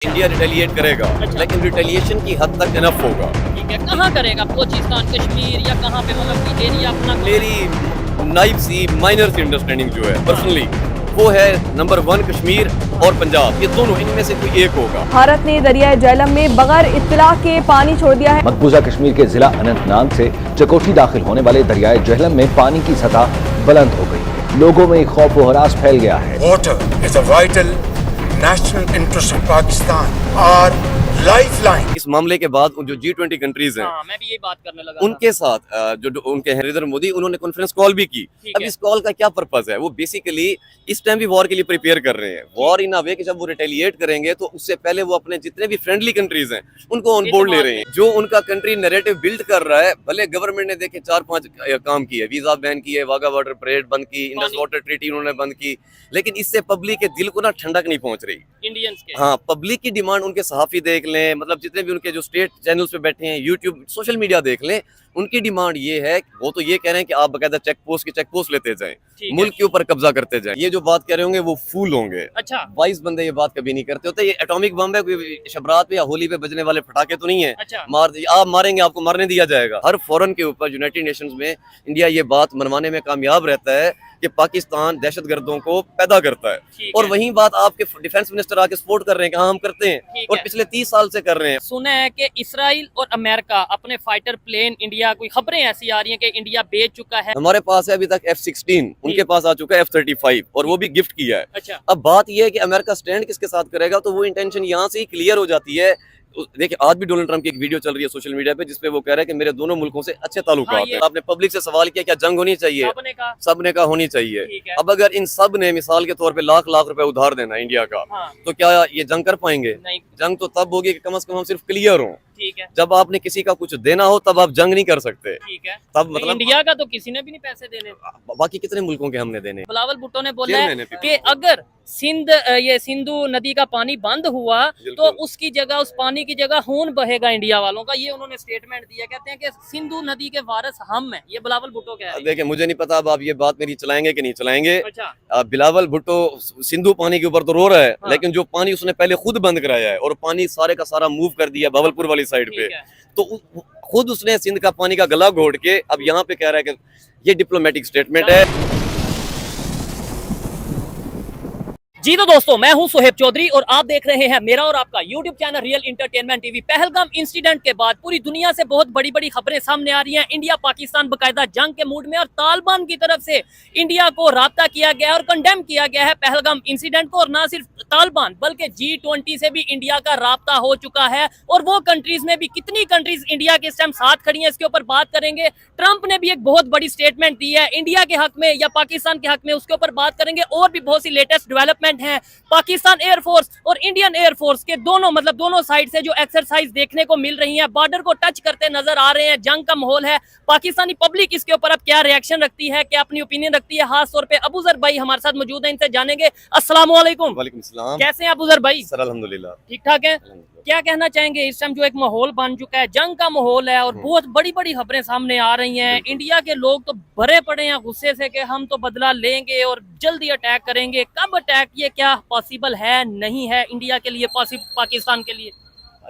India retaliate करेगा, लेकिन retaliation की हद तक इनफ होगा। ठीक है, कहाँ करेगा? बलोचिस्तान, कश्मीर या कहाँ पे, मतलब कि एरिया अपना? मेरी नाइफ सी माइनर सी अंडरस्टैंडिंग जो है पर्सनली वो है नंबर 1 कश्मीर और पंजाब, ये दोनों इनमें से कोई एक होगा। भारत ने दरियाए झेलम में बगैर इत्तला के पानी छोड़ दिया है। मकबूजा कश्मीर के जिला अनंतनाग से चकोटी दाखिल होने वाले दरियाए झेलम में पानी की सतह बुलंद हो गई है। लोगों में खौफ व हरास फैल गया है। Water is a vital national interest of Pakistan. Our lifeline. इस मामले के बाद जो G20 कंट्रीज हैं, हाँ, मैं भी यही बात करने लगा उनके साथ जो उनके नरेंद्र मोदी, उन्होंने कॉन्फ्रेंस कॉल भी की। अब इस कॉल का क्या पर्पस है? वो बेसिकली इस टाइम भी वॉर के लिए प्रिपेयर कर रहे हैं। वॉर इन अ वे कि जब वो रिटेलिएट करेंगे तो उससे पहले वो अपने जितने भी फ्रेंडली कंट्रीज हैं उनको ऑन बोर्ड ले रहे हैं। जो उनका कंट्री नैरेटिव बिल्ड कर रहा है, भले गवर्नमेंट ने देखे 4-5 काम किए, वीजा बैन किए, वाघा बॉर्डर परेड बंद की, इंडस वाटर ट्रीटी उन्होंने बंद की, लेकिन इससे पब्लिक के दिल को ना ठंडक नहीं पहुंच रही। इंडियंस के। हाँ, पब्लिक की डिमांड, उनके सहाफी देख लें, मतलब जितने भी उनके जो स्टेट चैनल्स पे बैठे हैं, यूट्यूब, सोशल मीडिया देख लें, उनकी डिमांड ये है, वो तो ये कह रहे हैं कि आप बकायदा चेक पोस्ट लेते जाएं, मुल्क के ऊपर कब्जा करते जाएं। ये जो बात कह रहे होंगे वो फूल होंगे। अच्छा, 22 बंदे ये बात कभी नहीं करते होते। ये एटॉमिक बम है, कोई शबरात पे या होली पे बजने वाले पटाखे तो नहीं है। अच्छा। आप मारेंगे, आपको मारने दिया जाएगा। हर फॉरन के ऊपर यूनाइटेड नेशंस में इंडिया ये बात मनवाने में कामयाब रहता है कि पाकिस्तान दहशतगर्दों को पैदा करता है, और वही बात आपके डिफेंस मिनिस्टर आके सपोर्ट कर रहे हैं कि हाँ हम करते हैं, और पिछले 30 साल से कर रहे हैं। सुना है कि इसराइल और अमेरिका अपने फाइटर प्लेन इंडिया, कोई खबरें ऐसी आ रही हैं कि इंडिया बेच चुका है। हमारे पास है अभी तक F-16, उनके पास आ चुका है F-35, और वो भी गिफ्ट किया है। अच्छा। अब बात ये है कि अमेरिका स्टैंड किसके साथ करेगा, तो वो इंटेंशन यहाँ से ही क्लियर हो जाती है। देखिए, आज भी डोनाल्ड ट्रंप की एक वीडियो चल रही है सोशल मीडिया पे, जिसपे वो कह रहा है कि मेरे दोनों मुल्कों से अच्छे ताल्लुकात हैं। आपने पब्लिक से सवाल किया क्या जंग होनी चाहिए? सबने कहा होनी चाहिए। अब अगर इन सब ने मिसाल के तौर पे लाख लाख रुपए उधार देना इंडिया का, तो क्या ये जंग कर पाएंगे? नहीं। जंग तो तब होगी कि कम से कम हम सिर्फ क्लियर हों। ठीक है। जब आपने किसी का कुछ देना हो तब आप जंग नहीं कर सकते। ठीक है। तब मतलब इंडिया का तो किसी ने भी नहीं पैसे देने। बाकी कितने मुल्कों के हमने देने? बिलावल भुट्टो ने बोला है कि अगर सिंधु नदी का पानी बंद हुआ तो उसकी जगह, उस पानी की जगह खून बहेगा इंडिया वालों का। ये उन्होंने स्टेटमेंट दिया। कहते हैं कि सिंधु नदी के वारिस हम हैं। ये बिलावल भुट्टो कह रहे हैं। देखिए, मुझे नहीं पता अब आप ये बात मेरी चलाएंगे कि नहीं चलाएंगे। अच्छा। बिलावल भुट्टो सिंधु पानी के ऊपर तो रो रहा है, लेकिन जो पानी उसने पहले खुद बंद कराया है और पानी सारे का सारा मूव कर दिया भावलपुर वाली साइड पे, तो खुद उसने सिंध का पानी का गला घोट के अब यहाँ पे कह रहा है कि ये डिप्लोमेटिक स्टेटमेंट है। जी तो दोस्तों, मैं हूं सोहेब चौधरी और आप देख रहे हैं मेरा और आपका YouTube channel real entertainment TV. Pahalgam incident के बाद पूरी दुनिया से बहुत बड़ी बड़ी खबरें सामने आ रही हैं। इंडिया पाकिस्तान बकायदा जंग के मूड में, और तालिबान की तरफ से इंडिया को राब्ता किया गया और कंडेम किया गया है पहलगाम इंसिडेंट को। और ना सिर्फ तालिबान बल्कि G20 से भी इंडिया का राब्ता हो चुका है, और वो कंट्रीज में भी कितनी कंट्रीज इंडिया के इस टाइम साथ खड़ी हैं, इसके ऊपर बात करेंगे। ट्रंप ने भी एक बहुत बड़ी स्टेटमेंट दी है इंडिया के हक में या पाकिस्तान के हक में, उसके ऊपर बात करेंगे। और भी बहुत सी लेटेस्ट डेवलपमेंट है। पाकिस्तान एयरफोर्स और इंडियन एयरफोर्स के दोनों साइड से जो एक्सरसाइज देखने को मिल रही है, बॉर्डर को टच करते नजर आ रहे हैं। जंग का माहौल है। पाकिस्तानी पब्लिक इसके ऊपर अब क्या रिएक्शन रखती है, क्या अपनी ओपिनियन रखती है, खास तौर पे अबूजर भाई हमारे साथ मौजूद है, इनसे जानेंगे। अस्सलाम वालेकुम। वालेकुम सलाम। कैसे हैं अबूजर भाई? सर अल्हम्दुलिल्लाह ठीक ठाक है। क्या कहना चाहेंगे इस टाइम जो एक माहौल बन चुका है, जंग का माहौल है, और बहुत बड़ी बड़ी खबरें सामने आ रही हैं। इंडिया के लोग तो भरे पड़े हैं गुस्से से कि हम तो बदला लेंगे और जल्दी अटैक करेंगे। कब अटैक, ये क्या पॉसिबल है, नहीं है इंडिया के लिए, पाकिस्तान के लिए?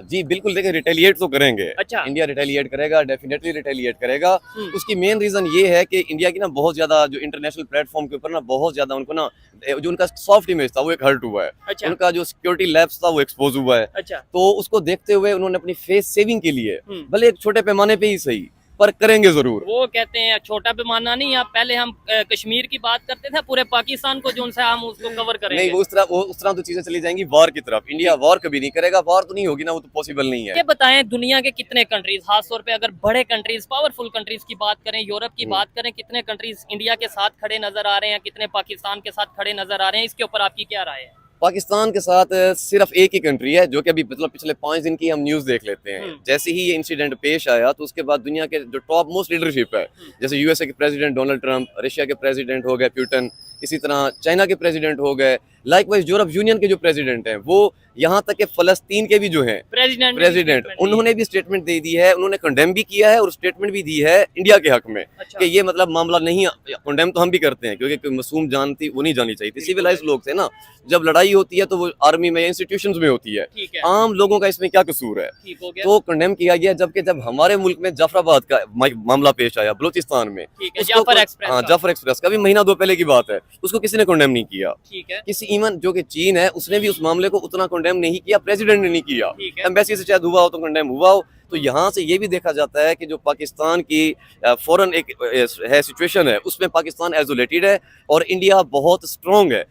जी बिल्कुल, देखिए रिटेलिएट तो करेंगे। अच्छा। इंडिया रिटेलिएट करेगा, डेफिनेटली रिटेलिएट करेगा। उसकी मेन रीजन ये है कि इंडिया की ना बहुत ज्यादा जो इंटरनेशनल प्लेटफॉर्म के ऊपर ना बहुत ज्यादा उनको ना जो उनका सॉफ्ट इमेज था वो एक हर्ट हुआ है। अच्छा। उनका जो सिक्योरिटी लैब्स था वो एक्सपोज हुआ है। अच्छा। तो उसको देखते हुए उन्होंने अपनी फेस सेविंग के लिए, भले एक छोटे पैमाने पे ही सही, पर करेंगे जरूर। वो कहते हैं छोटा पैमाना नहीं, आप पहले हम कश्मीर की बात करते थे, पूरे पाकिस्तान को जो उनसे हम उसको कवर करेंगे। नहीं, उस तरह तो चीजें चली जाएंगी वार की तरफ। इंडिया वार कभी नहीं करेगा, वार तो नहीं होगी ना, वो तो पॉसिबल नहीं है। ये बताएं, दुनिया के कितने कंट्रीज, खास तौर पे अगर बड़े कंट्रीज, पावरफुल कंट्रीज की बात करें, यूरोप की बात करें, कितने कंट्रीज इंडिया के साथ खड़े नजर आ रहे हैं, कितने पाकिस्तान के साथ खड़े नजर आ रहे हैं? इसके ऊपर आपकी क्या राय है? पाकिस्तान के साथ सिर्फ एक ही कंट्री है, जो कि अभी मतलब पिछले 5 दिन की हम न्यूज देख लेते हैं। जैसे ही ये इंसिडेंट पेश आया तो उसके बाद दुनिया के जो टॉप मोस्ट लीडरशिप है, जैसे यूएसए के प्रेसिडेंट डोनाल्ड ट्रंप, रशिया के प्रेसिडेंट हो गए पुतिन, इसी तरह चाइना के प्रेसिडेंट हो गए, लाइकवाइज यूरोप यूनियन के जो प्रेसिडेंट हैं वो यहाँ तक कि फलस्तीन के भी जो हैं प्रेसिडेंट उन्होंने भी स्टेटमेंट दे दी है, उन्होंने कंडेम भी किया है और स्टेटमेंट भी दी है इंडिया के हक में कि ये मतलब मामला नहीं, कंडेम तो हम भी करते हैं क्योंकि कोई मासूम जान थी वो नहीं जानी चाहिए थी, सिविलाइज लोग थे ना, जब लड़ाई होती है तो वो आर्मी में इंस्टीट्यूशंस में होती है, आम लोगों का इसमें क्या कसूर है, तो कंडेम किया गया। जबकि जब हमारे मुल्क में जाफराबाद का मामला पेश आया बलूचिस्तान में, जाफर एक्सप्रेस का भी महीना दो पहले की बात है, उसको किसी ने कंडेम नहीं किया, किसी इवन जो कि चीन है उसने भी उस मामले को उतना कंडेम नहीं किया, प्रेसिडेंट ने नहीं किया, एम्बेसी से शायद हुआ हो तो कंडेम हुआ हो। तो यहाँ से ये भी देखा जाता है कि जो पाकिस्तान की फॉरेन एक है सिचुएशन है उसमें पाकिस्तान आइसोलेटेड है और इंडिया बहुत स्ट्रॉन्ग है।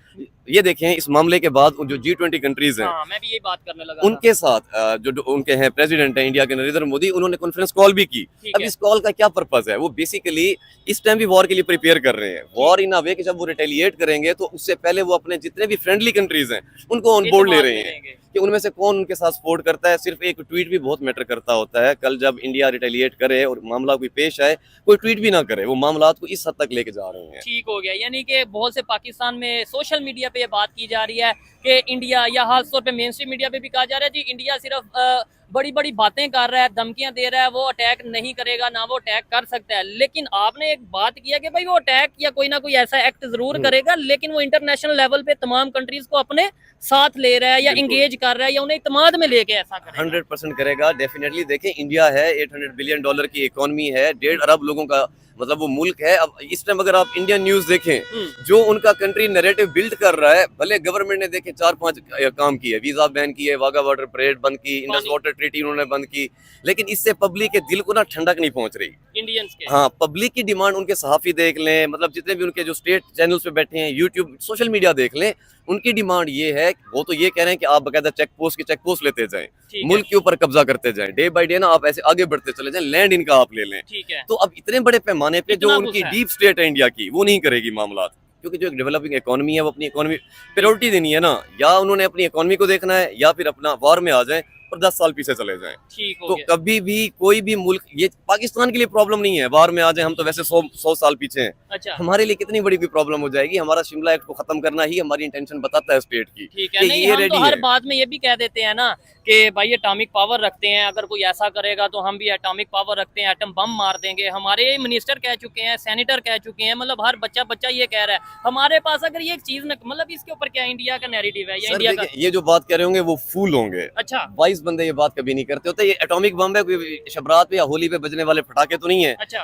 ये देखें इस मामले के बाद जो G20 कंट्रीज हैं, मैं भी यही बात करने लगा उनके साथ जो उनके हैं प्रेसिडेंट हैं इंडिया के नरेंद्र मोदी, उन्होंने कॉन्फ्रेंस कॉल भी की। अब इस कॉल का क्या पर्पस है, वो बेसिकली इस टाइम भी वॉर के लिए प्रिपेयर कर रहे हैं, वॉर इन अ वे कि जब वो रिटेलिएट करेंगे तो उससे पहले वो अपने जितने भी फ्रेंडली कंट्रीज हैं उनको ऑन बोर्ड ले रहे हैं कि उनमें से कौन उनके साथ सपोर्ट करता है। सिर्फ एक ट्वीट भी बहुत मैटर करता होता है, कल जब इंडिया रिटेलिएट करे और मामला कोई पेश आए, कोई ट्वीट भी ना करे, वो मामला को इस हद तक लेके जा रहे हैं। ठीक हो गया, यानी कि बहुत से पाकिस्तान में सोशल मीडिया पे ये बात की जा रही है कि इंडिया, या खास तौर पे मेन स्ट्रीम मीडिया पे भी कहा जा रहा है जी इंडिया सिर्फ बड़ी बड़ी बातें कर रहा है, धमकियां दे रहा है, वो अटैक नहीं करेगा, ना वो अटैक कर सकता है। लेकिन आपने एक बात किया कि भाई वो अटैक या कोई ना कोई ऐसा एक्ट जरूर करेगा, लेकिन वो इंटरनेशनल लेवल पे तमाम कंट्रीज को अपने साथ ले रहा है या इंगेज कर रहा है या उन्हें इत्मीनान में लेके ऐसा करेगा। 100% करेगा, डेफिनेटली। देखें इंडिया है, $800 बिलियन की इकोनॉमी है, 1.5 अरब लोगों का मतलब वो मुल्क है। अब इस टाइम अगर आप इंडियन न्यूज देखें, जो उनका कंट्री नैरेटिव बिल्ड कर रहा है, भले गवर्नमेंट ने देखे 4-5 काम किए, वीजा बैन किए, वाघा बॉर्डर परेड बंद की, इंडस वाटर ट्रीटी उन्होंने बंद की, लेकिन इससे पब्लिक के दिल को ना ठंडक नहीं पहुंच रही इंडियंस के। हाँ, पब्लिक की डिमांड, उनके सहाफी देख लें, मतलब जितने भी उनके जो स्टेट चैनल्स पे बैठे हैं, यूट्यूब सोशल मीडिया देख लें, उनकी डिमांड ये है, वो तो ये कह रहे हैं कि आप बकायदा चेक पोस्ट लेते जाएं, मुल्क के ऊपर कब्जा करते जाएं, डे बाय डे ना आप ऐसे आगे बढ़ते चले जाएं, लैंड इनका आप ले लें। तो अब इतने बड़े पैमाने पे जो उनकी डीप स्टेट है इंडिया की, वो नहीं करेगी मामला, क्योंकि जो एक डेवलपिंग इकोनॉमी है वो अपनी इकोनॉमी प्रायोरिटी देनी है ना, या उन्होंने अपनी इकोनॉमी को देखना है या फिर अपना वॉर में आ जाए और 10 साल पीछे चले जाएं। तो कभी भी कोई भी मुल्क, ये पाकिस्तान के लिए प्रॉब्लम नहीं है, बाहर में आ जाए, हम तो वैसे 100 साल पीछे हैं। अच्छा। हमारे लिए कितनी बड़ी भी प्रॉब्लम हो जाएगी, हमारा शिमला एक्ट को खत्म करना ही हमारी इंटेंशन बताता है स्टेट की। ठीक है, नहीं, हम तो हर बात में ये भी कह देते हैं ना कि भाई एटॉमिक पावर रखते हैं, अगर कोई ऐसा करेगा तो हम भी एटॉमिक पावर रखते हैं, एटम बम मार देंगे। हमारे मिनिस्टर कह चुके हैं, सेनेटर कह चुके हैं, मतलब हर बच्चा ये कह रहा है। हमारे पास अगर ये एक चीज न, मतलब इसके ऊपर क्या इंडिया का नैरेटिव है या इंडिया का? ये जो बात कह रहे होंगे वो फूल होंगे। अच्छा, 22 बंदे ये बात कभी नहीं करते होते। ये एटॉमिक बम है, कोई शबरात पे या होली पे बजने वाले पटाखे तो नहीं है। अच्छा।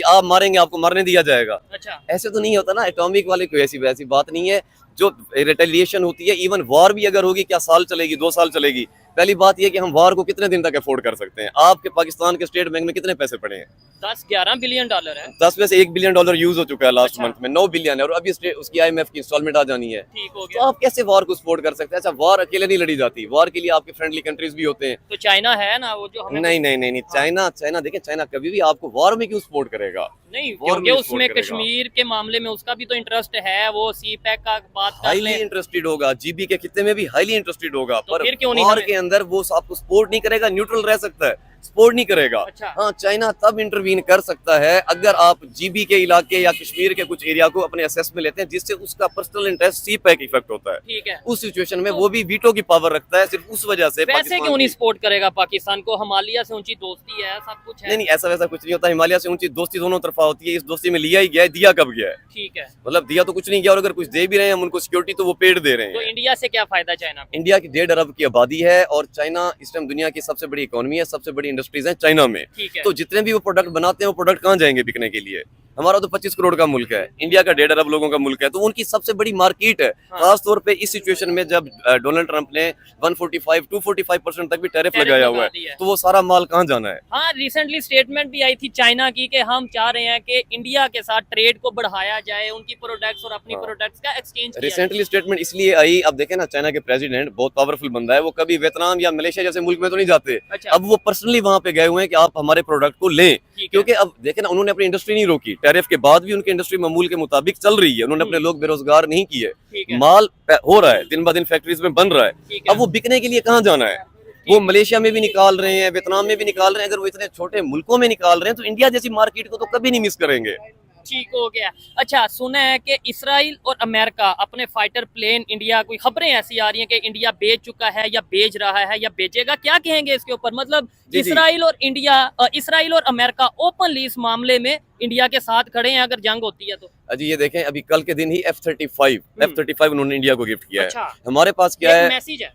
आप मारेंगे, आपको मारने दिया जाएगा। अच्छा, ऐसे तो नहीं होता ना, एटॉमिक वाले कोई ऐसी वैसी बात नहीं है। जो रिटेलिएशन होती है, इवन वॉर भी अगर होगी, क्या साल चलेगी, 2 साल चलेगी, पहली बात यह कि हम वॉर को कितने दिन तक अफोर्ड कर सकते हैं। आपके पाकिस्तान के स्टेट बैंक में कितने पैसे पड़े हैं? 10-11 बिलियन डॉलर है। 10 में से $1 बिलियन यूज हो चुका है लास्ट मंथ में, 9 बिलियन है, और अभी उसकी IMF की इंस्टॉलमेंट आ जानी है। ठीक हो गया। तो आप कैसे वॉर को सपोर्ट कर सकते हैं? अच्छा, वॉर अकेले नहीं लड़ी जाती, वॉर के लिए आपके फ्रेंडली कंट्रीज भी होते हैं। तो चाइना है ना वो जो हमें नहीं, चाइना देखिए, चाइना कभी भी आपको वॉर में क्यों सपोर्ट करेगा? नहीं, क्योंकि उसमें कश्मीर के मामले में उसका भी तो इंटरेस्ट है, वो CPEC का बात कर हाईली इंटरेस्टेड होगा, GB के खित्ते में भी हाईली इंटरेस्टेड होगा, तो पर फिर क्यों नहीं वॉर के अंदर वो आपको सपोर्ट नहीं करेगा, न्यूट्रल रह सकता है, सपोर्ट नहीं करेगा। अच्छा। हाँ, चाइना तब इंटरवीन कर सकता है अगर आप GB के इलाके या कश्मीर के कुछ एरिया को अपने असेस में लेते हैं, जिससे उसका पर्सनल इंटरेस्ट CPEC इफेक्ट होता है। ठीक है, उस सिचुएशन में वो भी वीटो की पावर रखता है, सिर्फ उस वजह से। वैसे क्यों नहीं सपोर्ट करेगा पाकिस्तान को? हिमालय से ऊंची दोस्ती है, सब कुछ है। नहीं, ऐसा वैसा कुछ नहीं होता। हिमालय से ऊंची दोस्ती दोनों तरफा होती है। इस दोस्ती में लिया ही गया है, दिया कब गया है? ठीक है, मतलब दिया तो कुछ नहीं गया, और अगर कुछ दे भी रहे हैं हम उनको सिक्योरिटी, तो वो पेड़ दे रहे हैं। तो इंडिया से क्या फायदा चाइना को? इंडिया की 1.5 अरब की आबादी है, और चाइना इस टाइम दुनिया की सबसे बड़ी इकोनॉमी है, सबसे बड़ी इंडस्ट्रीज है चाइना में। ठीक है, तो जितने भी वो प्रोडक्ट बनाते हैं, वो प्रोडक्ट कहाँ जाएंगे बिकने के लिए? हमारा तो 25 करोड़ का मुल्क है, इंडिया का 1.5 अरब लोगों का मुल्क है, तो उनकी सबसे बड़ी मार्केट है। खास तौर पे इस सिचुएशन में जब डोनाल्ड ट्रंप ने 145-245% तक भी टैरिफ लगाया हुआ है, तो वो सारा माल कहाँ जाना है? हाँ, रिसेंटली स्टेटमेंट भी आई थी चाइना की कि हम चाह रहे हैं कि इंडिया के साथ ट्रेड को बढ़ाया जाए, उनकी प्रोडक्ट्स और अपनी प्रोडक्ट्स का एक्सचेंज किया। रिसेंटली स्टेटमेंट इसलिए आई, अब देखें ना, चाइना के प्रेसिडेंट बहुत पावरफुल बंदा है, वो कभी वियतनाम या मलेशिया जैसे मुल्क में तो नहीं जाते। अच्छा। अब वो पर्सनली वहां पे गए हुए हैं कि आप हमारे प्रोडक्ट को लें, क्योंकि अब देखें ना, उन्होंने अपनी इंडस्ट्री नहीं रोकी, टैरिफ के बाद भी उनकी इंडस्ट्री मामूल के मुताबिक चल रही है, उन्होंने अपने लोग बेरोजगार नहीं किए, माल हो रहा है, दिन ब दिन फैक्ट्रीज में बन रहा है। अब वो बिकने के लिए कहाँ जाना है? वो मलेशिया में भी निकाल रहे हैं, वियतनाम में भी निकाल रहे हैं। अगर वो इतने छोटे मुल्कों में निकाल रहे हैं, तो इंडिया जैसी मार्केट को तो कभी नहीं मिस करेंगे। ठीक हो गया। अच्छा, सुना है कि इसराइल और अमेरिका अपने फाइटर प्लेन इंडिया, कोई खबरें ऐसी आ रही हैं कि इंडिया बेच चुका है या बेच रहा है या बेचेगा, क्या कहेंगे इसके ऊपर? मतलब जी, जी। इसराइल और अमेरिका ओपनली इस मामले में इंडिया के साथ खड़े हैं अगर जंग होती है तो। अजी ये देखें, अभी कल के दिन ही F-35 उन्होंने इंडिया को गिफ्ट किया है। अच्छा। हमारे पास क्या है, मैसेज है।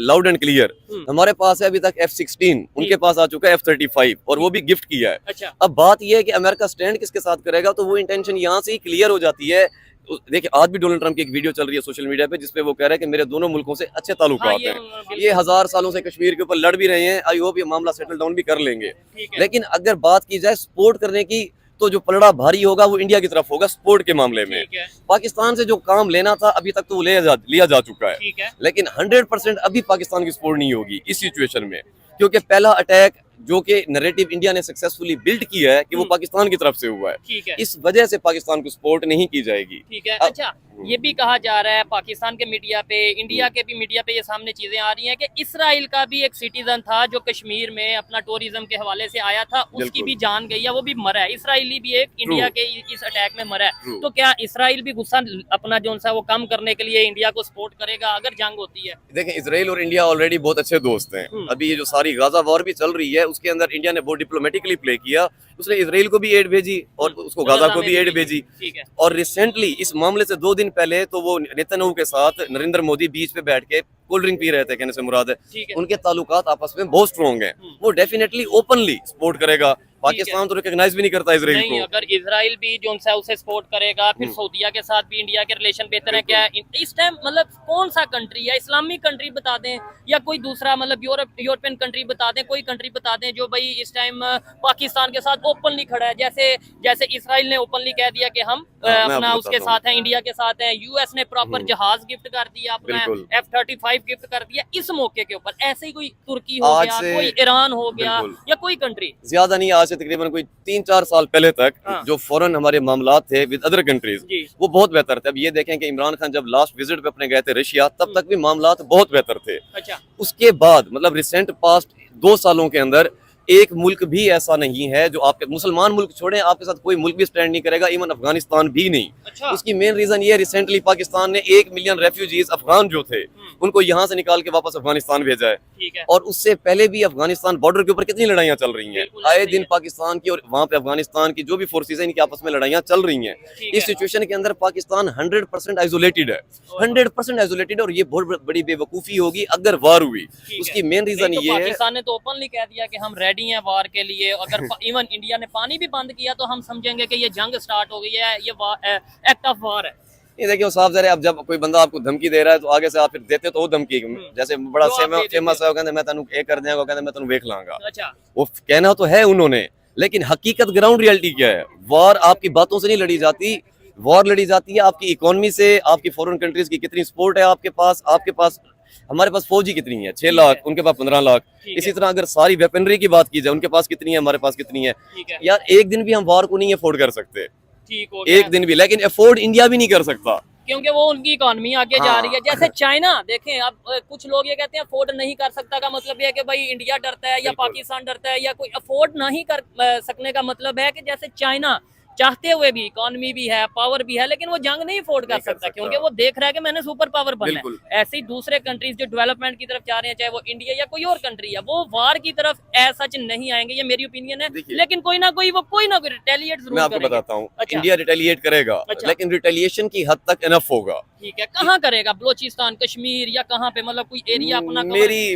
लाउड एंड क्लियर, हमारे पास है अभी तक F-16, उनके पास आ चुका है F-35 और वो भी गिफ्ट किया है। अच्छा। अब बात यह है कि अमेरिका स्टैंड किसके साथ करेगा, तो वो इंटेंशन यहाँ से ही क्लियर हो जाती है। देखिए आज भी डोनाल्ड ट्रंप की एक वीडियो चल रही है सोशल मीडिया पे जिसपे वो कह रहा है कि मेरे दोनों मुल्कों से अच्छे ताल्लुकात हैं। ये 1000 सालों से कश्मीर के ऊपर लड़ भी रहे हैं, आई होप ये मामला सेटल डाउन भी कर लेंगे। लेकिन अगर बात की जाए सपोर्ट करने की, तो जो पलड़ा भारी होगा वो इंडिया की तरफ होगा सपोर्ट के मामले में। पाकिस्तान से जो काम लेना था अभी तक तो वो लिया जा चुका है, लेकिन 100% अभी पाकिस्तान की सपोर्ट नहीं होगी इस सिचुएशन में, क्योंकि पहला अटैक जो कि नैरेटिव इंडिया ने सक्सेसफुली बिल्ड किया है कि वो पाकिस्तान की तरफ से हुआ है, इस वजह से पाकिस्तान को सपोर्ट नहीं की जाएगी। ठीक है। अच्छा, ये भी कहा जा रहा है पाकिस्तान के मीडिया पे, इंडिया के भी मीडिया पे ये सामने चीजें आ रही हैं कि इसराइल का भी एक सिटीजन था जो कश्मीर में अपना टूरिज्म के हवाले से आया था, उसकी भी जान गई है, वो भी मरा है। इसराइली भी एक इंडिया के इस अटैक में मरा है। तो क्या इसराइल भी गुस्सा अपना जो सा वो कम करने के लिए इंडिया को सपोर्ट करेगा अगर जंग होती है? देखें, इसराइल और इंडिया ऑलरेडी बहुत अच्छे दोस्त हैं। अभी ये जो सारी गाजा वॉर भी चल रही है उसके अंदर इंडिया ने बहुत डिप्लोमेटिकली प्ले किया, उसने इसराइल को भी एड भेजी और उसको गाजा को भी एड भेजी। और रिसेंटली इस मामले से 2 दिन पहले तो वो नेतन्याहू के साथ नरेंद्र मोदी बीच पे बैठ के कोल्ड ड्रिंक पी रहे थे, कहने से मुराद है उनके ताल्लुकात आपस में बहुत स्ट्रॉन्ग हैं। वो डेफिनेटली ओपनली सपोर्ट करेगा। पाकिस्तान तो रिकॉग्नाइज भी नहीं करता इसराइल को। अगर इसराइल भी जो है उसे सपोर्ट करेगा, फिर सऊदीया के साथ भी इंडिया के रिलेशन बेहतर है क्या इस टाइम? मतलब कौन सा कंट्री है, इस्लामिक कंट्री बता दें या कोई दूसरा, मतलब यूरोपियन कंट्री बता दें, कोई कंट्री बता दें जो भाई इस टाइम पाकिस्तान के साथ ओपनली खड़ा है? जैसे इसराइल ने ओपनली कह दिया कि हम अपना उसके साथ हैं, इंडिया के साथ हैं। यूएस ने प्रॉपर जहाज गिफ्ट कर दिया, अपना F-35 गिफ्ट कर दिया इस मौके के ऊपर। ऐसे ही कोई तुर्की हो गया, कोई ईरान हो गया या कोई कंट्री, ज्यादा नहीं, आज से तकरीबन कोई 3-4 साल पहले तक जो फॉरेन हमारे मामलात थे विद अदर कंट्रीज वो बहुत बेहतर थे। अब ये देखें कि इमरान खान जब लास्ट विजिट पे अपने गए थे रशिया, तब तक भी मामलात बहुत बेहतर थे। अच्छा। उसके बाद मतलब रिसेंट पास्ट 2 सालों के अंदर एक मुल्क भी ऐसा नहीं है जो आपके मुसलमान मुल्क छोड़े, आपके साथ कोई मुल्क भी स्टैंड नहीं करेगा, इवन अफगानिस्तान भी नहीं। अच्छा। उसकी मेन रीजन ये, रिसेंटली पाकिस्तान ने 1 मिलियन रेफ्यूजीज अफगान जो थे उनको यहाँ से निकाल के वापस अफगानिस्तान भेजा है। ठीक है। और उससे पहले भी अफगानिस्तान बॉर्डर के ऊपर कितनी लड़ाइयाँ चल रही हैं, आए दिन पाकिस्तान की और वहाँ पे अफगानिस्तान की जो भी फोर्सेज हैं इनकी आपस में लड़ाइयाँ चल रही हैं। इस सिचुएशन के अंदर पाकिस्तान 100% आइसोलेटेड है, 100% आइसोलेटेड है। और ये बहुत बड़ी बेवकूफ़ी होगी अगर वार हुई। उसकी मेन रीजन ये है, पाकिस्तान ने तो ओपनली कह दिया कि हम रेडी हैं वार के लिए। अगर इवन इंडिया ने पानी भी बंद किया तो हम समझेंगे कि ये जंग स्टार्ट हो गई है, ये एक्ट ऑफ वार है। ये देखिए साफ ज़रा, अब जब कोई बंदा आपको धमकी दे रहा है तो आगे से आप फिर देते तो वो धमकी, जैसे बड़ा फेमस है, कहते मैं तेनू ये कर देंगे, कहते मैं तेनू देख लांगा। अच्छा। वो कहना तो है उन्होंने, लेकिन हकीकत ग्राउंड रियलिटी क्या है? वॉर आपकी बातों से नहीं लड़ी जाती, वॉर लड़ी जाती है आपकी इकोनॉमी से, आपकी फॉरेन कंट्रीज की कितनी सपोर्ट है आपके पास हमारे पास फौजी कितनी है, 6 लाख, उनके पास 15 लाख। इसी तरह अगर सारी वेपनरी की बात की जाए, उनके पास कितनी है, हमारे पास कितनी है। यार एक दिन भी हम वॉर को नहीं अफोर्ड कर सकते, एक दिन भी, लेकिन अफोर्ड इंडिया भी नहीं कर सकता क्योंकि वो उनकी इकोनॉमी आगे जा रही है। जैसे चाइना देखें, अब कुछ लोग ये कहते हैं अफोर्ड नहीं कर सकता का मतलब ये है कि भाई इंडिया डरता है या पाकिस्तान डरता है, या कोई अफोर्ड नहीं कर सकने का मतलब है कि जैसे चाइना चाहते हुए भी इकोनॉमी भी है, पावर भी है, लेकिन वो जंग नहीं अफोर्ड कर सकता क्योंकि वो देख रहा है कि मैंने सुपर पावर बनना है। ऐसे ही दूसरे कंट्रीज जो डेवलपमेंट की तरफ जा रहे हैं, चाहे वो इंडिया या कोई और कंट्री है, वो वार की तरफ ऐसा नहीं आएंगे, ये मेरी ओपिनियन है। लेकिन कोई ना कोई रिटेलिएट जरूर मैं आपको बताता हूँ। इंडिया रिटेलिएट करेगा, लेकिन रिटेलिएशन की हद तक इनफ होगा। ठीक है, कहाँ करेगा? बलोचिस्तान, कश्मीर या कहाँ पे? मतलब कोई एरिया अपना? मेरी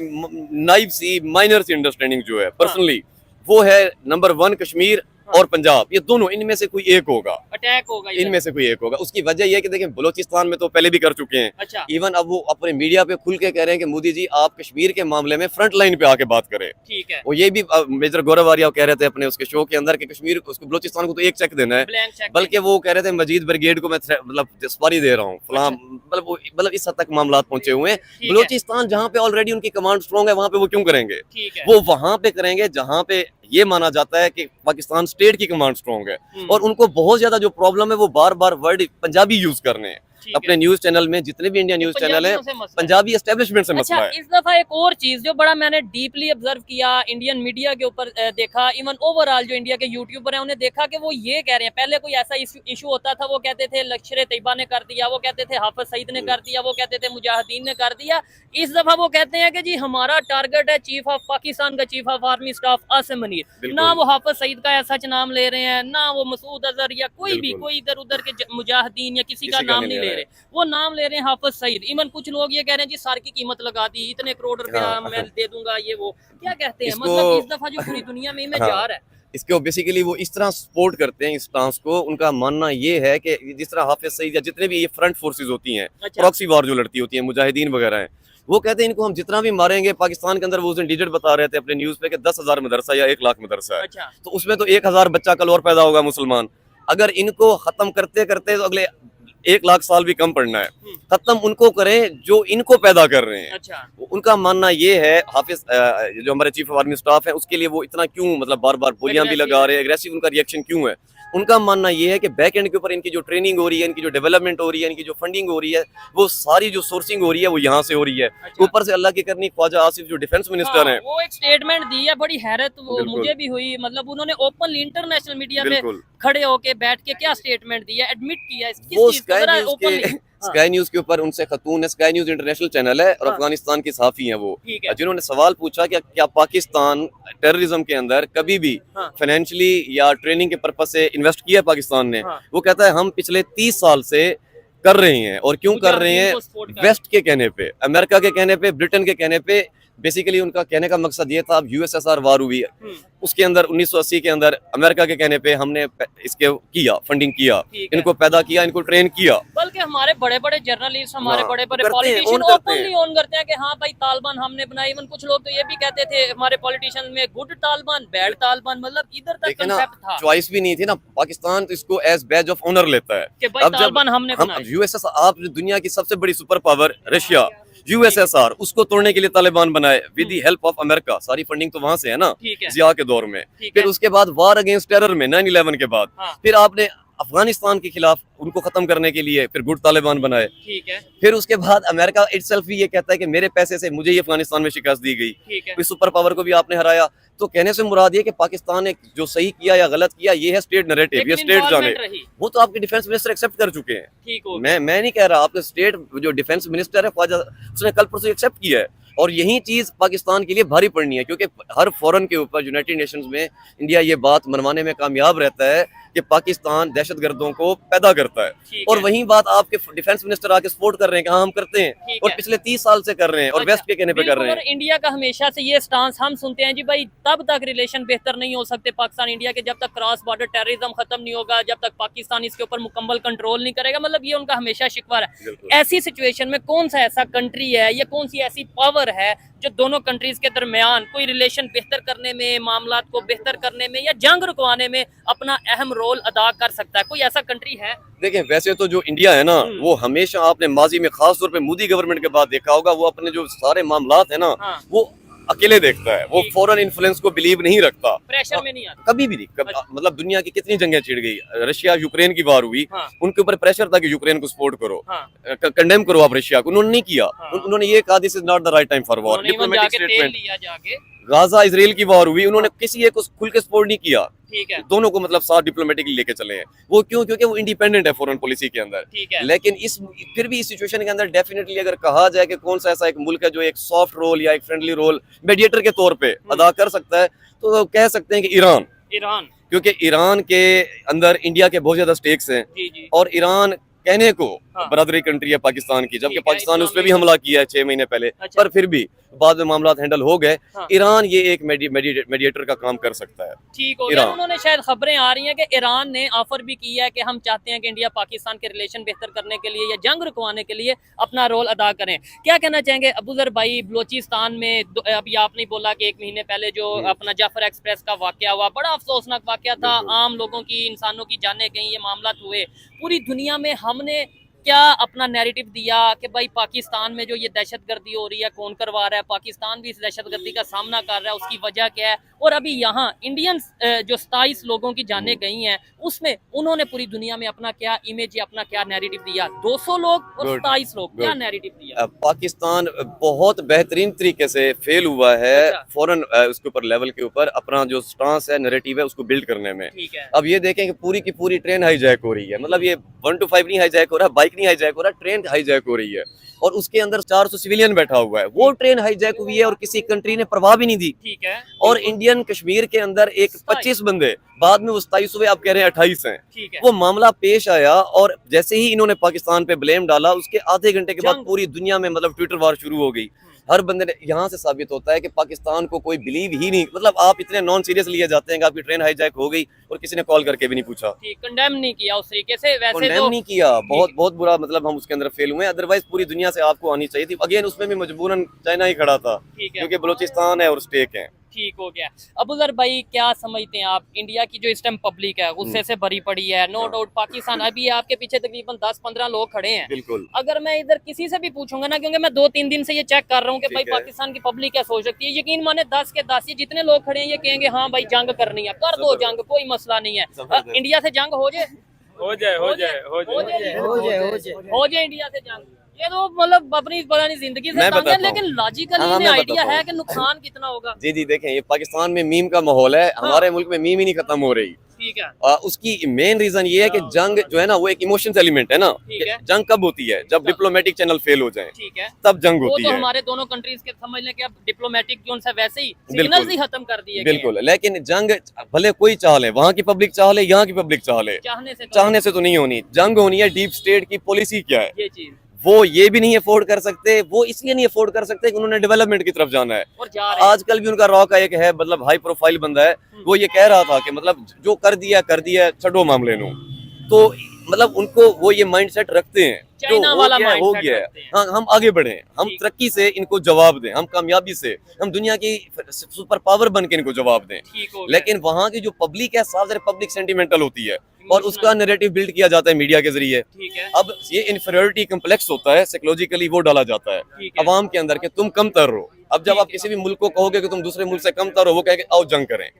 नाइव सी माइनर सी अंडरस्टैंडिंग जो है पर्सनली वो है नंबर 1 कश्मीर और पंजाब, ये दोनों इनमें से कोई एक होगा, अटैक होगा इनमें से कोई एक होगा। उसकी वजह यह है कि देखें बलोचिस्तान में तो पहले भी कर चुके हैं। अच्छा। इवन अब वो अपने मीडिया पे खुल के कह रहे हैं कि मोदी जी आप कश्मीर के मामले में फ्रंट लाइन पे आके बात करें। ठीक है। वो ये भी मेजर गौरव आर्या कह रहे थे अपने उसके शो के अंदर कि कश्मीर उसको बलोचिस्तान को तो एक चेक देना है, बल्कि वो कह रहे थे मजीद ब्रिगेड को मैं मतलब सवारी दे रहा हूँ फलां, मतलब इस हद तक मामला पहुंचे हुए हैं। बलोचिस्तान जहाँ पे ऑलरेडी उनकी कमांड स्ट्रॉन्ग है वहाँ पे वो क्यों करेंगे? वो वहां पे करेंगे जहाँ पे ये माना जाता है कि पाकिस्तान स्टेट की कमांड स्ट्रॉन्ग है। और उनको बहुत ज्यादा जो प्रॉब्लम है वो बार बार वर्ड पंजाबी यूज करने हैं। ठीक अपने न्यूज चैनल में, जितने भी इंडिया न्यूज चैनल है, पंजाबियों से मसला है। पंजाबी एस्टेब्लिशमेंट से मसला अच्छा, है। इस दफा एक और चीज जो बड़ा मैंने डीपली ऑब्जर्व किया इंडियन मीडिया के ऊपर देखा, इवन ओवरऑल जो इंडिया के यूट्यूबर हैं उन्हें देखा कि वो ये कह रहे हैं, पहले कोई ऐसा इशू होता था वो कहते थे लश्कर तैयबा ने कर दिया, वो कहते थे हाफिज सईद ने कर दिया, वो कहते थे मुजाहिदीन ने कर दिया। इस दफा वो कहते हैं कि जी हमारा टारगेट है चीफ ऑफ पाकिस्तान का chief of army staff Asim Munir. ना वो हाफिज सईद का सच नाम ले रहे हैं, ना वो मसूद अजहर या कोई भी कोई इधर उधर के मुजाहिदीन या किसी का नाम नहीं ले रहे, वो नाम ले रहे हैं हाफिज सईद। इवन कुछ लोग ये कह रहे हैं जी सार की कीमत लगा दी, इतने करोड़ रुपया मैं दे दूंगा, ये वो क्या कहते हैं, मतलब इस दफा जो पूरी दुनिया में इमेज जा रहा है इसको बेसिकली वो इस तरह सपोर्ट करते हैं इस स्टांस को। उनका मानना ये है कि जिस तरह हाफिज सईद या जितने भी ये फ्रंट फोर्सेस होती हैं, अच्छा। प्रॉक्सी वॉर जो लड़ती होती हैं, मुजाहिदीन वगैरह हैं, वो कहते हैं इनको हम जितना भी मारेंगे, पाकिस्तान के अंदर वो उस दिन डिजिट बता रहे थे अपने न्यूज पे कि 10,000 मदरसा या 1 लाख मदरसा है, अच्छा। तो उसमें तो 1,000 बच्चा कल और पैदा होगा मुसलमान। अगर इनको खत्म करते करते तो अगले 1 लाख साल भी कम पड़ना है, खत्म उनको करें जो इनको पैदा कर रहे हैं। अच्छा। उनका मानना ये है, हाफिज जो हमारे चीफ ऑफ आर्मी स्टाफ है, उसके लिए वो इतना क्यों मतलब बार बार गोलियां भी लगा रहे हैं, एग्रेसिव उनका रिएक्शन क्यों है। उनका मानना ये है कि बैक एंड के ऊपर इनकी जो ट्रेनिंग हो रही है, इनकी जो डेवलपमेंट हो रही है, इनकी जो फंडिंग हो रही है, वो सारी जो सोर्सिंग हो रही है वो यहाँ से हो रही है। अच्छा। ऊपर से अल्लाह की करनी ख्वाजा आसिफ जो डिफेंस मिनिस्टर हैं, वो एक स्टेटमेंट दी है, बड़ी हैरत वो बिल्कुल। मुझे भी हुई, मतलब उन्होंने ओपनली इंटरनेशनल मीडिया पे बिल्कुल। खड़े होके बैठ के क्या स्टेटमेंट दिया, एडमिट किया वो किस चीज को, जरा openly। हाँ। स्काई न्यूज के ऊपर उनसे खतून है, स्काई न्यूज इंटरनेशनल चैनल है और हाँ। अफगानिस्तान की सहाफी हैं वो, ठीक है। जिन्होंने सवाल पूछा कि क्या पाकिस्तान टेररिज्म के अंदर कभी भी हाँ। फाइनेंशियली या ट्रेनिंग के पर्पज से इन्वेस्ट किया है पाकिस्तान ने। हाँ। वो कहता है हम पिछले 30 साल से कर रहे हैं, और क्यों कर रहे हैं, मुजाहिदीन को support कर रहे वेस्ट के कहने पे, अमेरिका के कहने पे, ब्रिटेन के कहने पे। बेसिकली उनका कहने का मकसद ये था, अब यूएसएसआर वार हुई है, उसके अंदर 1980 के अंदर अमेरिका के कहने पे हमने इसके किया, फंडिंग किया, ठीक है। इनको पैदा किया, इनको ट्रेन किया। बल्कि हमारे बड़े बड़े जर्नलिस्ट, हमारे हाँ, बड़े बड़े करते हैं, पॉलिटिशियन own करते ओपनली ऑन करते हैं कि हाँ भाई तालिबान हमने बनाई। इवन कुछ लोग तो ये भी कहते थे हमारे पॉलिटिशियन में गुड तालिबान बैड तालिबान, मतलब इधर तक लेकिन ना कंसेप्ट था चॉइस भी नहीं थी ना, पाकिस्तान तो इसको एज बैज ऑफ ऑनर लेता है कि भाई तालिबान हमने हम बनाई। यूएसएसआर, आप दुनिया की सबसे बड़ी सुपर पावर रशिया, यूएसएसआर, उसको तोड़ने के लिए तालिबान बनाए with the help of America. सारी फंडिंग तो वहां से है ना, ठीक है। जिया के दौर में। ठीक फिर है। उसके बाद वार अगेंस्ट टेरर में 9/11 के बाद, हाँ। फिर आपने अफगानिस्तान के खिलाफ उनको खत्म करने के लिए फिर गुड तालिबान बनाए। ठीक है। फिर उसके बाद अमेरिका इटसेल्फ भी ये कहता है कि मेरे पैसे से मुझे ये अफगानिस्तान में शिकस्त दी गई, ठीक है। कोई सुपर पावर को भी आपने हराया। तो कहने से मुराद ये कि पाकिस्तान ने जो सही किया या गलत किया, ये है स्टेट नैरेटिव, ये लेकिन स्टेट जाने। involvement रही। वो तो आपके डिफेंस मिनिस्टर एक्सेप्ट कर चुके हैं। ठीक हो मैं नहीं कह रहा, आपके स्टेट जो डिफेंस मिनिस्टर है ख्वाजा, उसने कल परसों एक्सेप्ट किया है। और यही चीज पाकिस्तान के लिए भारी पड़नी है, क्योंकि हर फोरन के ऊपर यूनाइटेड नेशंस में इंडिया ये बात मनवाने में कामयाब रहता है कि पाकिस्तान दहशतगर्दों को पैदा करता है। ठीक और है। वही बात आपके डिफेंस मिनिस्टर आके सपोर्ट कर रहे हैं कि हाँ हम करते हैं, ठीक और है। पिछले 30 साल से कर रहे हैं, और अच्छा, वेस्ट के कहने पे कर रहे बिल्कुल। हैं। और इंडिया का हमेशा से ये स्टांस हम सुनते हैं जी भाई तब तक रिलेशन बेहतर नहीं हो सकते पाकिस्तान इंडिया के जब तक क्रॉस बॉर्डर टेररिज्म खत्म नहीं होगा, जब तक पाकिस्तान इसके ऊपर मुकम्मल कंट्रोल नहीं करेगा, मतलब ये उनका हमेशा शिकवा है। बिल्कुल। ऐसी सिचुएशन में कौन सा ऐसा कंट्री है या कौन सी ऐसी पावर है जो दोनों कंट्रीज के दरमियान कोई रिलेशन बेहतर करने में, मामलात को बेहतर करने में या जंग रुकवाने में अपना अहम रोल अदा कर सकता है? कोई ऐसा कंट्री है? देखें, वैसे तो जो इंडिया है ना, वो हमेशा आपने माजी में खास तौर पे मोदी गवर्नमेंट के बाद देखा होगा, वो अपने जो सारे मामलात है ना, हाँ। वो अकेले देखता है, वो फॉरेन इन्फ्लुएंस को बिलीव नहीं रखता, प्रेशर में नहीं आता। कभी भी नहीं। मतलब दुनिया की कितनी जंगें छिड़ गई, रशिया यूक्रेन की वार हुई, हाँ। उनके ऊपर प्रेशर था कि यूक्रेन को सपोर्ट करो, हाँ। कंडेम करो आप रशिया को, उन्होंने नहीं किया। हाँ। उन्होंने ये कहा this is not the right time for war, उन्होंने even डिप्लोमेटिक जाके तेल स्टेटमेंट। लिया जाके। गाजा इसराइल की वार हुई, उन्होंने किसी एक को खुल के सपोर्ट नहीं किया, ठीक है। दोनों को मतलब साथ डिप्लोमेटिकली लेके चले हैं। वो क्यों? क्योंकि वो इंडिपेंडेंट है फॉरेन पॉलिसी के अंदर। ठीक है। लेकिन फिर भी इस सिचुएशन के अंदर डेफिनेटली अगर कहा जाए कि कौन सा ऐसा एक मुल्क है जो एक सॉफ्ट रोल या एक फ्रेंडली रोल मीडिएटर के तौर पे अदा कर सकता है, तो कह सकते हैं कि ईरान। ईरान। क्योंकि ईरान के अंदर इंडिया के बहुत ज्यादा स्टेक्स हैं, जी जी। और ईरान कहने को हाँ। बरादरी कंट्री है पाकिस्तान की, जबकि ठीक है, पाकिस्तान ने उस पर भी इस्लामिक- हमला किया है 6 महीने पहले, अच्छा। पर फिर भी बाद में मामला हैंडल हो गए। हाँ। ईरान ये एक मीडिएटर का काम कर सकता है। ठीक हो गया। ईरान। उन्होंने शायद खबरें आ रही हैं कि ईरान ने ऑफर भी किया है कि हम चाहते हैं कि इंडिया पाकिस्तान के रिलेशन बेहतर करने के लिए या जंग रुकवाने के लिए अपना रोल अदा करें। क्या कहना चाहेंगे अबूजर भाई? बलोचिस्तान में अभी आपने बोला कि 1 महीने पहले जो अपना जाफर एक्सप्रेस का वाकया हुआ, बड़ा अफसोसनाक वाकया था, आम लोगों की, इंसानों की जानें गई, ये मामला हुए। पूरी दुनिया में हमने क्या अपना नैरेटिव दिया कि भाई पाकिस्तान में जो ये दहशतगर्दी हो रही है कौन करवा रहा है, पाकिस्तान भी इस दहशतगर्दी का सामना कर रहा है, उसकी वजह क्या है। और अभी यहाँ इंडियन जो 27 लोगों की जानें गई हैं उसमें उन्होंने पूरी दुनिया में अपना क्या इमेज, अपना क्या नैरेटिव दिया। 200 लोग और 27 लोग, क्या नैरेटिव दिया? पाकिस्तान बहुत बेहतरीन तरीके से फेल हुआ है फॉरेन उसके ऊपर लेवल के ऊपर अपना जो स्टांस है, नैरेटिव है, उसको बिल्ड करने में। ठीक है। अब ये देखें कि पूरी की पूरी ट्रेन हाईजैक हो रही है, मतलब ये 1 to 5 नहीं हाईजैक हो रहा, बाइक नहीं हाईजैक हो रहा, ट्रेन हाईजैक हो रही है और उसके अंदर 400 सिविलियन बैठा हुआ है। वो ट्रेन हाईजैक हुई है और किसी कंट्री ने परवाह भी नहीं दी। ठीक है। और इंडियन कश्मीर के अंदर एक 25 बंदे, बाद में वो 27 हुए, अब कह रहे हैं 28 हैं। ठीक है। वो मामला पेश आया और जैसे ही इन्होंने पाकिस्तान पे ब्लेम डाला, उसके आधे घंटे के बाद पूरी दुनिया में मतलब ट्विटर वार शुरू हो गई। हर बंदे ने, यहाँ से साबित होता है कि पाकिस्तान को कोई बिलीव ही नहीं, मतलब आप इतने नॉन सीरियस लिए जाते हैं कि आपकी ट्रेन हाईजैक हो गई और किसी ने कॉल करके भी नहीं पूछा, कंडेम नहीं किया उस तरीके से। वैसे कंडेम तो नहीं किया, बहुत बुरा, मतलब हम उसके अंदर फेल हुए। अदरवाइज पूरी दुनिया से आपको आनी चाहिए थी। अगेन उसमें भी मजबूरन चाइना ही खड़ा था क्योंकि बलूचिस्तान है और स्टेक है। ठीक हो गया। अबूजर भाई क्या समझते हैं आप, इंडिया की जो इस टाइम पब्लिक है गुस्से से भरी पड़ी है, नो डाउट पाकिस्तान, अभी आपके पीछे तकरीबन 10-15 लोग खड़े हैं। बिल्कुल। अगर मैं इधर किसी से भी पूछूंगा ना, क्योंकि मैं 2-3 दिन से ये चेक कर रहा हूँ कि भाई पाकिस्तान की पब्लिक क्या सोच सकती है, यकीन माने 10 के 10 ये जितने लोग खड़े हैं ये कहेंगे हाँ भाई जंग करनी है, कर दो जंग, कोई मसला नहीं है। इंडिया से जंग हो जाए इंडिया से जंग, ये तो मतलब अपनी पता नहीं जिंदगी से तंग है, लेकिन लॉजिकली इन्हें आइडिया है कि नुकसान कितना होगा। जी देखें, ये पाकिस्तान में मीम का माहौल है, हमारे मुल्क में मीम ही नहीं खत्म हो रही। ठीक है। उसकी मेन रीजन ये है कि जंग जो है ना वो एक इमोशंस एलिमेंट है ना। जंग कब होती है? जब डिप्लोमेटिक चैनल फेल हो जाए, ठीक है, तब जंग होती तो है। हमारे दोनों कंट्रीज के समझ लें कि अब डिप्लोमेटिक जो है वैसे ही सिग्नल्स ही खत्म कर दिए। बिल्कुल, लेकिन जंग भले कोई चाह ले, वहाँ की पब्लिक चाह ले, यहाँ की पब्लिक चाह ले, चाहने से तो नहीं होनी। जंग होनी है डीप स्टेट की पॉलिसी क्या है, ये चीज वो ये भी नहीं अफोर्ड कर सकते। वो इसलिए नहीं अफोर्ड कर सकते कि उन्होंने डेवलपमेंट की तरफ जाना है और जा रहे हैं। आजकल भी उनका रॉ का एक है, मतलब हाई प्रोफाइल बंदा है, वो ये कह रहा था कि मतलब जो कर दिया छड़ो मामले नो। तो मतलब उनको वो ये माइंडसेट रखते हैं, जो हो गया है, हाँ हम आगे बढ़े, हम तरक्की से इनको जवाब दें, हम कामयाबी से, हम दुनिया की सुपर पावर बन के इनको जवाब दें। लेकिन वहाँ की जो पब्लिक है साफ पब्लिक सेंटिमेंटल होती है और उसका नैरेटिव बिल्ड किया जाता है मीडिया के जरिए। अब ये इन्फीरियरिटी कम्प्लेक्स होता है, साइकोलॉजिकली वो डाला जाता है अवाम के अंदर कि तुम कम तर हो। अब जब आप किसी भी मुल्क को कहोगे कि तुम दूसरे मुल्क से कम तर हो, वो कहेंगे आओ जंग करें।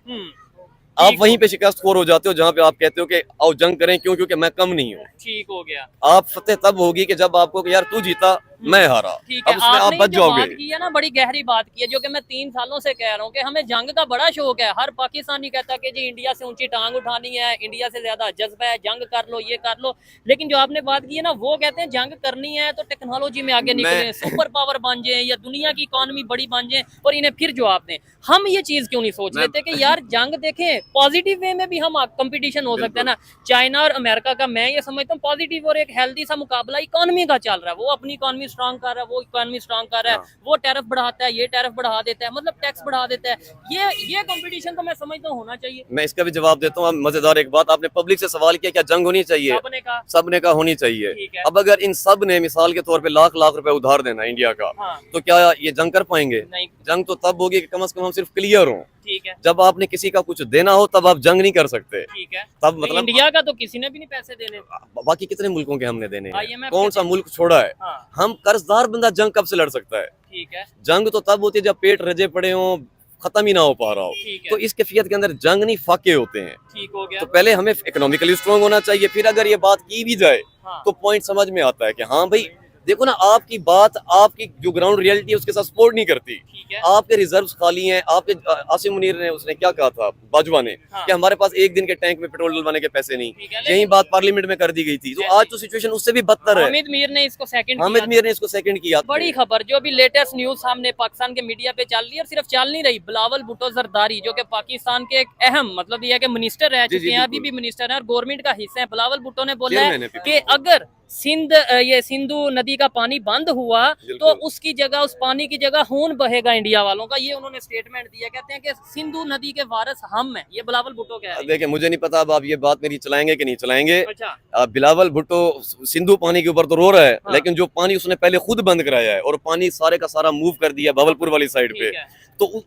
आप वहीं पे शिकस्त खोर हो जाते हो जहाँ पे आप कहते हो कि आओ जंग करें, क्यों? क्योंकि मैं कम नहीं हूँ। ठीक हो गया। आप फतेह तब होगी कि जब आपको कि यार तू जीता मैं हारा, अब उसमें आप बच जाओगे। बात की है ना, बड़ी गहरी बात की है, जो कि मैं 3 सालों से कह रहा हूँ कि हमें जंग का बड़ा शौक है। हर पाकिस्तानी कहता कि जी इंडिया से ऊंची टांग उठानी है, इंडिया से ज्यादा जज्बा है, जंग कर लो, ये कर लो। लेकिन जो आपने बात की है ना, वो कहते हैं जंग करनी है तो टेक्नोलॉजी में आगे निकले, सुपर पावर बन जाए या दुनिया की इकोनॉमी बड़ी बन जाए और इन्हें फिर जवाब दें। हम ये चीज क्यों नहीं सोच लेते कि यार जंग देखें, पॉजिटिव वे में भी हम कंपटीशन हो सकता है ना। चाइना और अमेरिका का मैं ये समझता हूँ पॉजिटिव और एक हेल्दी सा मुकाबला इकोनॉमी का चल रहा है। वो अपनी इकोनॉमी स्ट्रांग कर रहा है, वो इकोनॉमी स्ट्रांग कर रहा है, वो टैरिफ बढ़ाता है, ये टैरिफ बढ़ा देता है, मतलब टैक्स बढ़ा देता है। ये कंपटीशन तो मैं समझता हूँ होना चाहिए। मैं इसका भी जवाब देता हूँ। मजेदार एक बात, आपने पब्लिक से सवाल किया क्या जंग होनी चाहिए? सबने कहा होनी चाहिए। अब अगर इन सब ने मिसाल के तौर पे लाख रुपए उधार देना इंडिया का, तो क्या ये जंग कर पाएंगे? जंग तो तब होगी कि कम से कम हम सिर्फ क्लियर हों। ठीक है। जब आपने किसी का कुछ देना हो तब आप जंग नहीं कर सकते। ठीक है। तब मतलब इंडिया का तो किसी ने भी नहीं पैसे देने, बाकी कितने मुल्कों के हमने देने हैं? कौन सा मुल्क छोड़ा है? हम कर्जदार बंदा जंग कब से लड़ सकता है? ठीक है। जंग तो तब होती है जब पेट रजे पड़े हो, खत्म ही ना हो पा रहा हो। तो इस कैफियत के अंदर जंग नहीं फाके होते हैं। ठीक हो गया। तो पहले हमें इकोनॉमिकली स्ट्रॉन्ग होना चाहिए, फिर अगर ये बात की भी जाए तो पॉइंट समझ में आता है कि हाँ भाई देखो ना, आपकी बात, आपकी जो ग्राउंड रियलिटी है उसके साथ सपोर्ट नहीं करती। आपके रिजर्व्स खाली हैं। आपके आसिम मुनीर ने, उसने क्या कहा था, बाजवा ने, कि हमारे पास एक दिन के टैंक में पेट्रोल डलवाने के पैसे नहीं। यही बात पार्लियामेंट में कर दी गई थी। तो आज तो सिचुएशन उससे भी बदतर है। हामिद मीर ने इसको सेकंड किया। बड़ी खबर जो भी लेटेस्ट न्यूज सामने पाकिस्तान के मीडिया पे चल रही है, और सिर्फ चल नहीं रही, बिलावल भुट्टो जरदारी जो कि पाकिस्तान के एक अहम, मतलब यह कि मिनिस्टर रह चुके हैं, अभी भी मिनिस्टर है और गवर्नमेंट का हिस्सा है। बिलावल भुट्टो ने बोला है कि अगर सिंधु नदी का पानी बंद हुआ तो उसकी जगह, उस पानी की जगह खून बहेगा इंडिया वालों का। ये उन्होंने स्टेटमेंट दिया। कहते हैं कि सिंधु नदी के वारिस हम हैं। ये बिलावल भुट्टो कह रहे हैं। देखिए मुझे नहीं पता अब आप ये बात मेरी चलाएंगे कि नहीं चलाएंगे। अच्छा। बिलावल भुट्टो सिंधु पानी के ऊपर तो रो रहा है, लेकिन जो पानी उसने पहले खुद बंद कराया है और पानी सारे का सारा मूव कर दिया भावलपुर वाली साइड पे, तो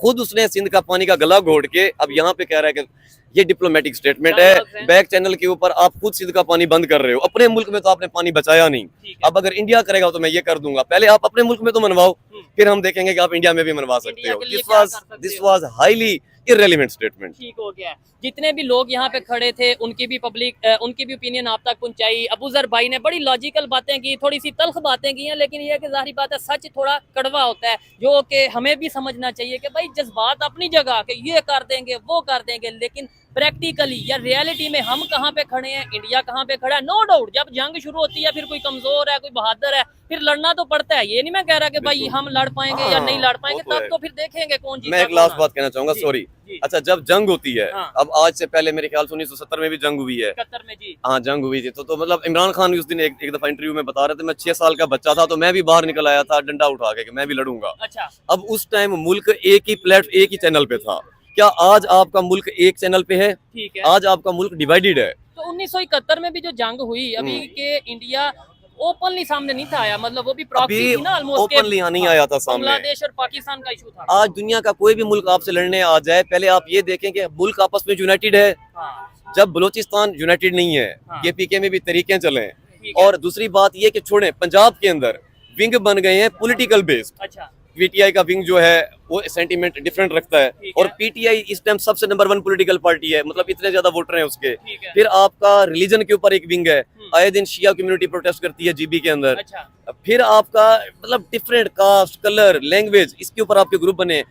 खुद उसने सिंध का पानी का गला घोट के अब यहाँ पे कह रहा है कि ये डिप्लोमेटिक स्टेटमेंट क्या बात है, है? बैक चैनल के ऊपर आप खुद सिंध का पानी बंद कर रहे हो, अपने मुल्क में तो आपने पानी बचाया नहीं, ठीक है। अब अगर इंडिया करेगा तो मैं ये कर दूंगा, पहले आप अपने मुल्क में तो मनवाओ, फिर हम देखेंगे कि आप इंडिया में भी मनवा सकते इंडिया हो। के लिए क्या कर सकते दिस हो? Was highly irrelevant statement. ठीक हो गया। जितने भी लोग यहाँ पे खड़े थे उनकी भी उनकी भी ओपिनियन आप तक पहुंचाई। अबूजर भाई ने बड़ी लॉजिकल बातें की, थोड़ी सी तल्ख बातें की हैं, लेकिन ये है कि जाहिर बात है सच थोड़ा कड़वा होता है, जो कि हमें भी समझना चाहिए कि भाई जज्बात अपनी जगह कि ये कर देंगे वो कर देंगे, लेकिन प्रैक्टिकली या रियलिटी में हम कहाँ पे खड़े हैं, इंडिया कहाँ पे खड़ा है। नो डाउट जब जंग शुरू होती है फिर कोई कमजोर है कोई बहादुर है, फिर लड़ना तो पड़ता है। ये नहीं मैं कह रहा कि भाई हम लड़ पाएंगे या नहीं लड़ पाएंगे, वो तो तब है। तो फिर देखेंगे कौन जीता मैं एक कौन लास्ट हारा। बात कहना चाहूंगा, जी, सॉरी। जी। अच्छा, जब जंग होती है, हाँ। अब आज से पहले मेरे ख्याल से 1970 में भी जंग हुई है, कतर में जी। हाँ जंग हुई थी, तो मतलब इमरान खान उस दिन एक दफा इंटरव्यू में बता रहे थे, मैं 6 साल का बच्चा था तो मैं भी बाहर निकल आया था डंडा उठा के कि मैं भी लड़ूंगा। अच्छा अब उस टाइम मुल्क एक ही चैनल पे था। क्या आज आपका मुल्क एक चैनल पे है? ठीक है। आज आपका मुल्क डिवाइडेड है। तो 1971 में भी जो जंग हुई अभी के इंडिया ओपनली सामने नहीं था आया, मतलब वो भी प्रॉक्सी अभी थी ना ऑलमोस्ट, ओपनली नहीं आया था सामने। बांग्लादेश और पाकिस्तान का इशू था। आज दुनिया का कोई भी मुल्क आपसे लड़ने आ जाए, पहले आप ये देखें कि मुल्क आपस में यूनाइटेड है। हाँ, जब बलोचिस्तान यूनाइटेड नहीं है, हाँ। केपीके में भी तरीके चले, ठीक है। और दूसरी बात ये कि छोड़ें, पंजाब के अंदर विंग बन गए हैं पॉलिटिकल बेस्ड। अच्छा पीटीआई का विंग जो है वो सेंटीमेंट डिफरेंट रखता है, ठीक और है। पीटीआई इस टाइम सबसे नंबर 1 पॉलिटिकल पार्टी है, मतलब इतने ज्यादा वोटर हैं उसके। ठीक है। फिर आपका रिलीजन के ऊपर एक विंग है, आए दिन शिया कम्युनिटी प्रोटेस्ट करती है जीबी के अंदर। अच्छा फिर आपका मतलब डिफरेंट कास्ट, कलर, लैंग्वेज, इसके ऊपर आपके ग्रुप बने।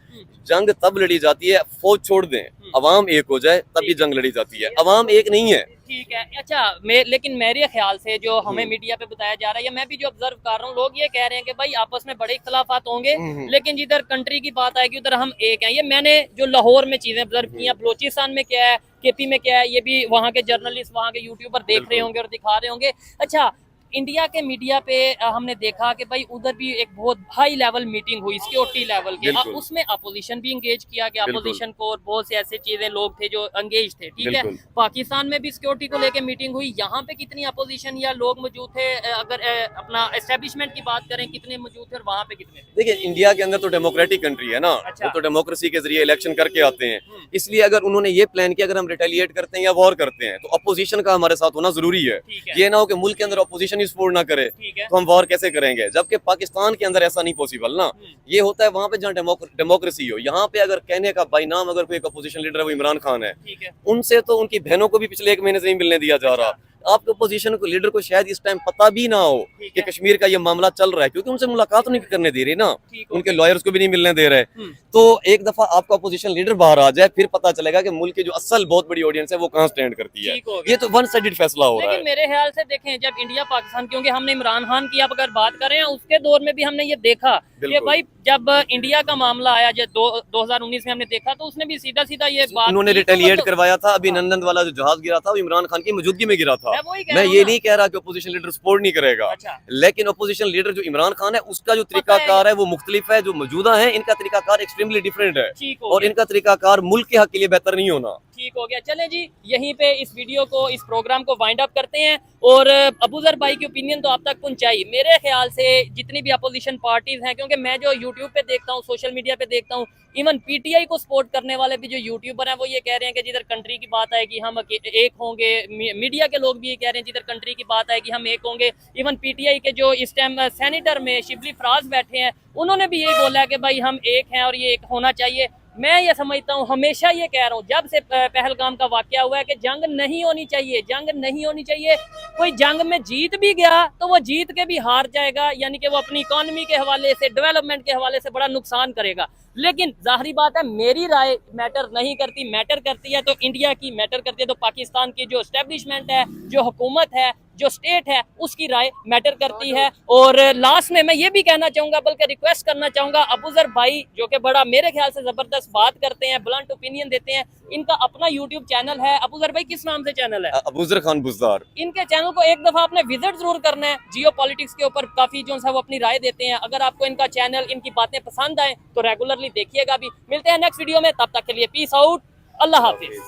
जंग तब लड़ी जाती है, फौज छोड़ दें, अवाम एक हो जाए तभी जंग लड़ी जाती है, अवाम एक नहीं है। ठीक है। अच्छा लेकिन मेरे ख्याल से जो हमें मीडिया पे बताया जा रहा है या मैं भी जो ऑब्जर्व कर रहा हूँ, लोग ये कह रहे हैं कि भाई आपस में बड़े इख्तलाफात होंगे, लेकिन जिधर कंट्री की बात आएगी उधर हम एक हैं। ये मैंने जो लाहौर में चीजें ऑब्जर्व की हैं, बलोचिस्तान में क्या है, केपी में क्या है, ये भी वहाँ के जर्नलिस्ट वहाँ के यूट्यूबर देख रहे होंगे और दिखा रहे होंगे। अच्छा, इंडिया के मीडिया पे हमने देखा कि भाई उधर भी एक बहुत हाई लेवल मीटिंग हुई सिक्योरिटी लेवल के, बिल्कुल। उसमें अपोजिशन भी इंगेज किया गया, बिल्कुल। अपोजिशन को, और बहुत से ऐसे चीजें लोग थे जो एंगेज थे। ठीक है। बिल्कुल। पाकिस्तान में भी सिक्योरिटी को लेके मीटिंग हुई, यहाँ पे कितनी अपोजिशन या लोग मौजूद थे? अगर अपना एस्टेब्लिशमेंट की बात करें कितने मौजूद थे और वहाँ पे कितने थे? देखिए, इंडिया के अंदर तो डेमोक्रेटिक कंट्री है ना, अच्छा। वो तो डेमोक्रेसी के जरिए इलेक्शन करके आते हैं, इसलिए अगर उन्होंने ये प्लान किया अगर हम रिटेलिएट करते हैं या वॉर करते हैं तो अपोजिशन का हमारे साथ होना जरूरी है। ठीक है। ये ना हो कि मुल्क के अंदर अपोजिशन ही सपोर्ट ना करे ठीक है। तो हम वॉर कैसे करेंगे, जबकि पाकिस्तान के अंदर ऐसा नहीं पॉसिबल ना। ये होता है वहां पे जहाँ डेमोक्रेसी हो। यहाँ पे अगर कहने का बाई नाम अगर कोई एक अपोजिशन लीडर है वो इमरान खान है, ठीक है। उनसे तो उनकी बहनों को भी पिछले 1 महीने से नहीं मिलने दिया जा रहा। आपके अपोजिशन को लीडर को शायद इस टाइम पता भी ना हो ठीक कि है। कश्मीर का ये मामला चल रहा है, क्योंकि उनसे मुलाकात नहीं करने दे रही ना, ठीक हो उनके लॉयर्स को भी नहीं मिलने दे रहे। हम्म। तो एक दफा आपका अपोजिशन लीडर बाहर आ जाए, फिर पता चलेगा कि मुल्क की जो असल बहुत बड़ी ऑडियंस है वो कहाँ स्टैंड करती है। ठीक हो गया। ये तो वन साइडेड फैसला हो रहा लेकिन है। मेरे ख्याल से देखें, जब इंडिया पाकिस्तान, क्योंकि हमने इमरान खान की आप अगर बात करें उसके दौर में भी हमने ये देखा कि बिल्कुल। भाई जब इंडिया का मामला आया, जब 2019 में हमने देखा, तो उसने भी सीधा सीधा ये बात उन्होंने की, तो रिटेलिएट मतलब- करवाया था। अभी नंदन वाला जो जहाज गिरा था वो इमरान खान की मौजूदगी में गिरा था। मैं वही कह मैं रहा हूं ये ना। नहीं कह रहा कि अपोजिशन लीडर सपोर्ट नहीं करेगा, अच्छा। लेकिन अपोजिशन लीडर जो इमरान खान है उसका जो पता है तरीकाकार है वो मुख्तलिफ है। जो मौजूदा है इनका तरीकाकार एक्सट्रीमली डिफरेंट है, ठीक हो और गया। इनका तरीकाकार मुल्क के हक के लिए बेहतर नहीं होना। ठीक हो गया। चलें जी, यहीं पे इस वीडियो को, इस प्रोग्राम को वाइंड अप करते हैं। और अबूजर भाई की ओपिनियन तो आप तक पहुंचाई। मेरे ख्याल से जितनी भी अपोजिशन पार्टीज हैं, क्योंकि मैं जो यूट्यूब पे देखता हूँ, सोशल मीडिया पे देखता हूँ, इवन पीटीआई को सपोर्ट करने वाले भी जो यूट्यूबर हैं वो ये कह रहे हैं कि जिधर कंट्री की बात आएगी हम एक होंगे। मीडिया के लोग भी ये कह रहे हैं जिधर कंट्री की बात आएगी हम एक होंगे। इवन पीटीआई के जो इस टाइम सेनेटर में शिबली फराज बैठे हैं, उन्होंने भी यही बोला है कि भाई हम एक हैं और ये एक होना चाहिए। मैं ये समझता हूँ, हमेशा ये कह रहा हूँ, जब से पहलगाम का वाकया हुआ है कि जंग नहीं होनी चाहिए, जंग नहीं होनी चाहिए। कोई जंग में जीत भी गया तो वो जीत के भी हार जाएगा, यानी कि वो अपनी इकोनॉमी के हवाले से, डेवलपमेंट के हवाले से बड़ा नुकसान करेगा। लेकिन जाहिर बात है मेरी राय मैटर नहीं करती, मैटर करती है तो इंडिया की, मैटर करती है तो पाकिस्तान की जो एस्टेब्लिशमेंट है, जो हुकूमत है, जो स्टेट है, उसकी राय मैटर करती है। और लास्ट में मैं ये भी कहना चाहूंगा, बल्कि रिक्वेस्ट करना चाहूंगा, अबूजर भाई जो कि बड़ा मेरे ख्याल से जबरदस्त बात करते हैं, ब्लंट ओपिनियन देते हैं, इनका अपना यूट्यूब चैनल है। अबूजर भाई किस नाम से चैनल है? अबूजर खान बुज़दार। इनके चैनल को एक दफा आपने विजिट जरूर करना है। जियो पॉलिटिक्स के ऊपर काफी जो है वो अपनी राय देते हैं। अगर आपको इनका चैनल, इनकी बातें पसंद आए तो रेगुलरली देखिएगा भी। मिलते हैं नेक्स्ट वीडियो में, तब तक के लिए पीस आउट, अल्लाह हाफिज।